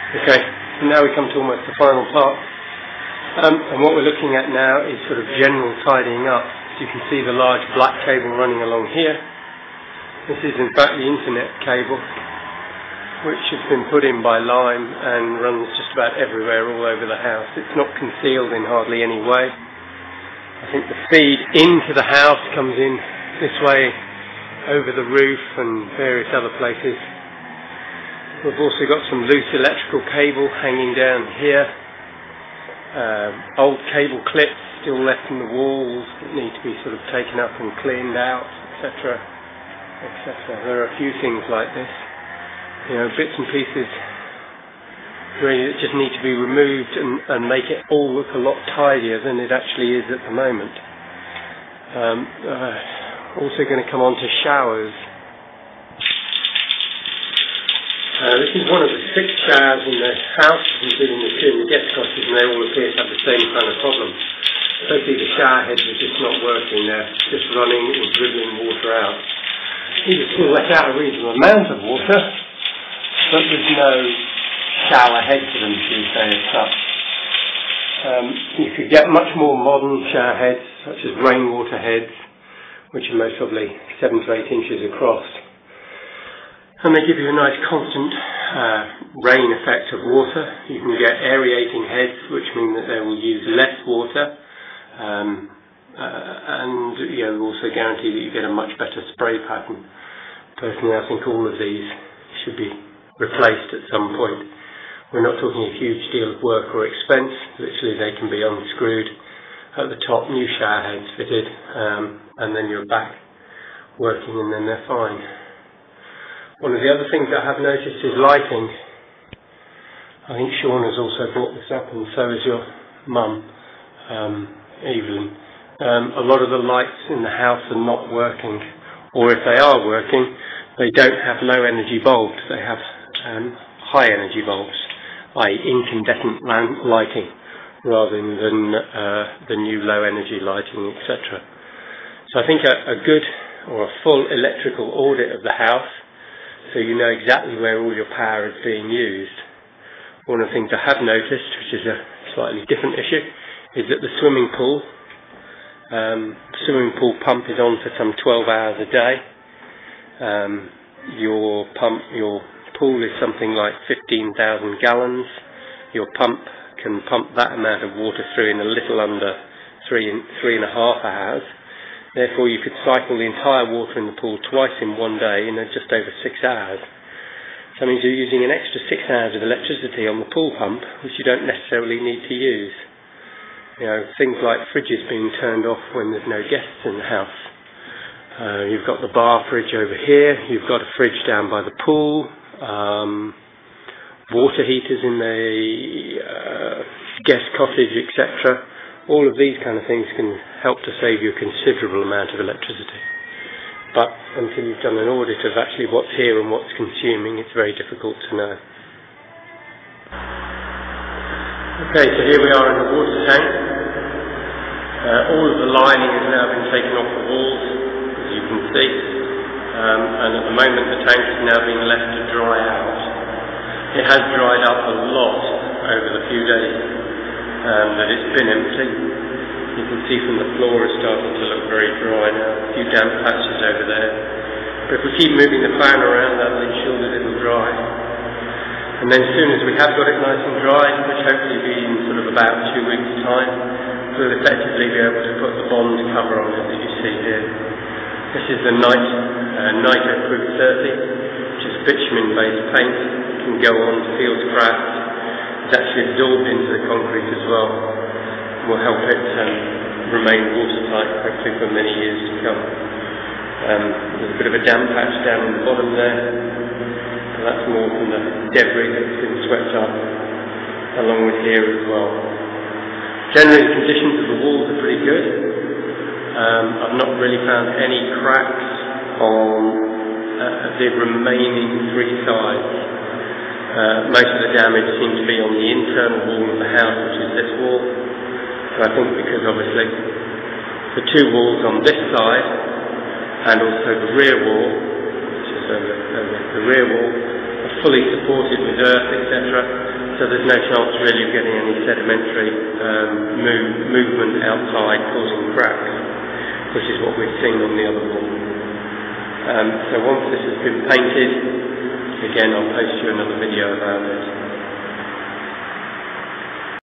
Okay, so now we come to almost the final part. And what we're looking at now is sort of general tidying up. So you can see the large black cable running along here. This is in fact the internet cable, which has been put in by Lime and runs just about everywhere all over the house. It's not concealed in hardly any way. I think the feed into the house comes in this way over the roof and various other places. We've also got some loose electrical cable hanging down here. Old cable clips still left in the walls that need to be sort of taken up and cleaned out, etc., etc. There are a few things like this, bits and pieces really that just need to be removed and make it all look a lot tidier than it actually is at the moment. Also going to come on to showers. This is one of the 6 showers in the house, including the 2 in the guest cottage, and they all appear to have the same kind of problem. Firstly, the shower heads are just not working. They're just running or dribbling water out. You can still let out a reasonable amount of water, but there's no shower head to them, shall we say, as such. You could get much more modern shower heads, such as rainwater heads, which are most probably 7 to 8 inches across. And they give you a nice constant rain effect of water. You can get aerating heads, which mean that they will use less water, and also guarantee that you get a much better spray pattern. Personally, I think all of these should be replaced at some point. We're not talking a huge deal of work or expense. Literally, they can be unscrewed at the top, new shower heads fitted, and then you're back working, and then they're fine. One of the other things I have noticed is lighting. I think Sean has also brought this up, and so has your mum, Evelyn. A lot of the lights in the house are not working, or if they are working, they don't have low energy bulbs. They have high energy bulbs, i.e. incandescent lighting, rather than the new low energy lighting, etc. So I think a good or a full electrical audit of the house, so you know exactly where all your power is being used. One of the things I have noticed, which is a slightly different issue, is that the swimming pool pump is on for some 12 hours a day. Your pool is something like 15,000 gallons. Your pump can pump that amount of water through in a little under 3.5 hours. Therefore, you could cycle the entire water in the pool twice in one day in just over 6 hours. So that means you're using an extra 6 hours of electricity on the pool pump, which you don't necessarily need to use. Things like fridges being turned off when there's no guests in the house. You've got the bar fridge over here. You've got a fridge down by the pool. Water heaters in the guest cottage, etc. All of these kind of things can help to save you a considerable amount of electricity. But until you've done an audit of actually what's here and what's consuming, it's very difficult to know. Okay, so here we are in the water tank. All of the lining has now been taken off the walls, as you can see. And at the moment the tank is now being left to dry out. It has dried up a lot over the few days that it's been empty. You can see from the floor it's starting to look very dry now. A few damp patches over there. But if we keep moving the fan around, that will ensure that it will dry. And then as soon as we have got it nice and dry, which hopefully will be in sort of about 2 weeks' time, we'll effectively be able to put the Bond cover on it that you see here. This is the Nitro Proof 30, which is bitumen-based paint. It can go on to field craft. It's actually absorbed into the concrete as well. Will help it remain watertight, hopefully for many years to come. There's a bit of a damp patch down in the bottom there. So that's more from the debris that's been swept up, along with here as well. Generally, the conditions of the walls are pretty good. I've not really found any cracks on the remaining 3 sides. Most of the damage seems to be on the internal wall of the house, which is this wall. So I think because obviously the 2 walls on this side and also the rear wall, which is over the rear wall, are fully supported with earth, etc. So there's no chance really of getting any sedimentary movement outside causing cracks, which is what we've seen on the other wall. So once this has been painted, again I'll post you another video about it.